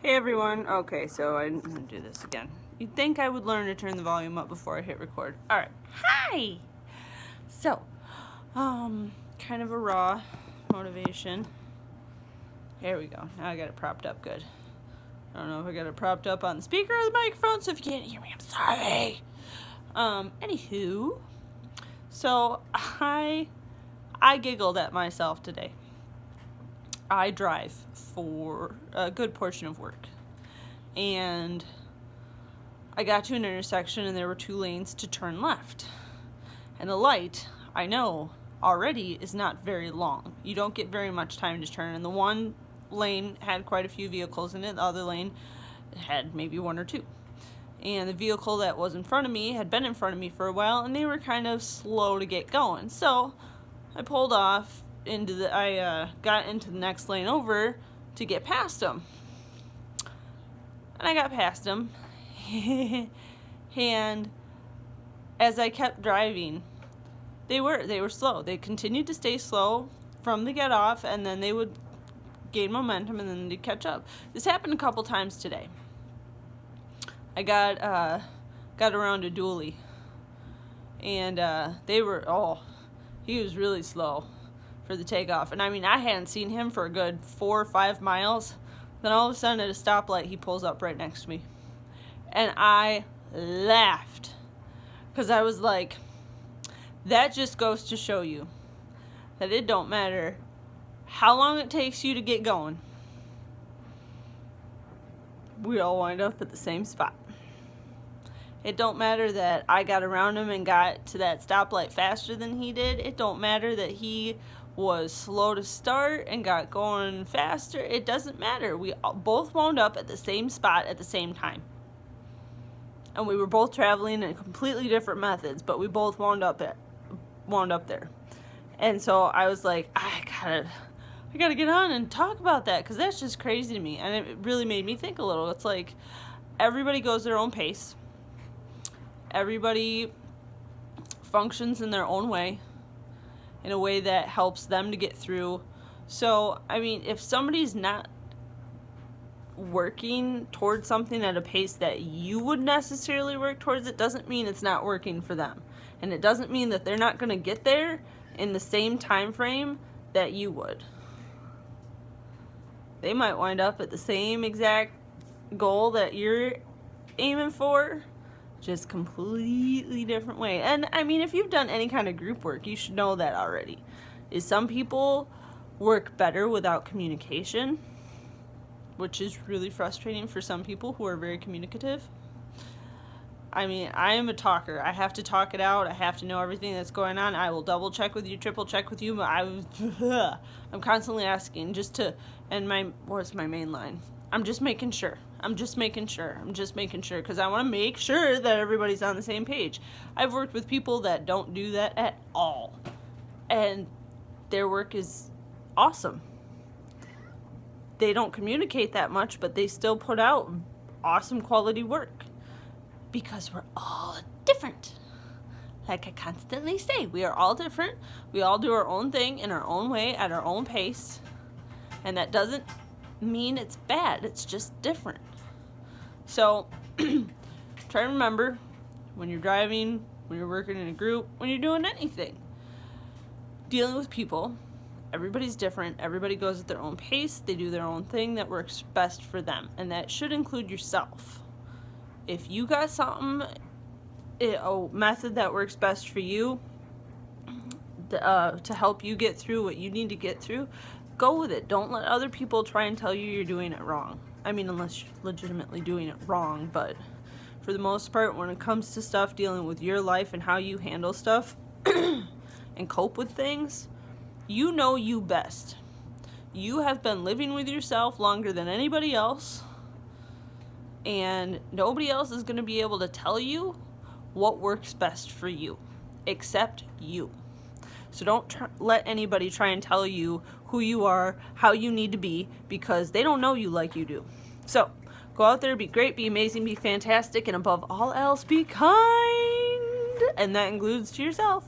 Hey everyone. Okay, so I'm gonna do this again. You'd think I would learn to turn the volume up before I hit record. Alright. Hi! So, kind of a raw motivation. There we go. Now I got it propped up good. I don't know if I got it propped up on the speaker or the microphone, so if you can't hear me, I'm sorry. Anywho. So, I giggled at myself today. I drive for a good portion of work. And I got to an intersection and there were 2 lanes to turn left. And the light, I know, already is not very long. You don't get very much time to turn. And the one lane had quite a few vehicles in it. The other lane had maybe 1 or 2. And the vehicle that was in front of me had been in front of me for a while, and they were kind of slow to get going. So I pulled off I got into the next lane over to get past them. And I got past them. And as I kept driving, they were slow. They continued to stay slow from the get off, and then they would gain momentum and then they'd catch up. This happened a couple times today. I got around a dually, and he was really slow for the takeoff. And I mean, I hadn't seen him for a good 4 or 5 miles. Then all of a sudden at a stoplight, he pulls up right next to me. And I laughed. Because I was like, that just goes to show you that it don't matter how long it takes you to get going. We all wind up at the same spot. It don't matter that I got around him and got to that stoplight faster than he did. It don't matter that he was slow to start and got going faster. It doesn't matter. We both wound up at the same spot at the same time. And we were both traveling in completely different methods, but we both wound up there. And so I was like, I gotta get on and talk about that, because that's just crazy to me. And it really made me think a little. It's like everybody goes their own pace. Everybody functions in their own way, in a way that helps them to get through. So, I mean, if somebody's not working towards something at a pace that you would necessarily work towards, it doesn't mean it's not working for them. And it doesn't mean that they're not going to get there in the same time frame that you would. They might wind up at the same exact goal that you're aiming for, just completely different way. And I mean, if you've done any kind of group work, you should know that already. Is some people work better without communication, which is really frustrating for some people who are very communicative. I mean, I am a talker. I have to talk it out. I have to know everything that's going on. I will double check with you, triple check with you, but I'm constantly asking what's my main line? I'm just making sure, because I want to make sure that everybody's on the same page. I've worked with people that don't do that at all, and their work is awesome. They don't communicate that much, but they still put out awesome quality work, because we're all different. Like I constantly say, we are all different. We all do our own thing in our own way, at our own pace, and that doesn't mean it's bad. It's just different. So try to remember, when you're driving, when you're working in a group, when you're doing anything, dealing with people, everybody's different. Everybody goes at their own pace. They do their own thing that works best for them, and that should include yourself. If you got a method that works best for you, to help you get through what you need to get through, go with it. Don't let other people try and tell you you're doing it wrong. I mean, unless you're legitimately doing it wrong, but for the most part, when it comes to stuff dealing with your life and how you handle stuff and cope with things, you know you best. You have been living with yourself longer than anybody else, and nobody else is going to be able to tell you what works best for you, except you. So don't let anybody try and tell you who you are, how you need to be, because they don't know you like you do. So go out there, be great, be amazing, be fantastic, and above all else, be kind. And that includes to yourself.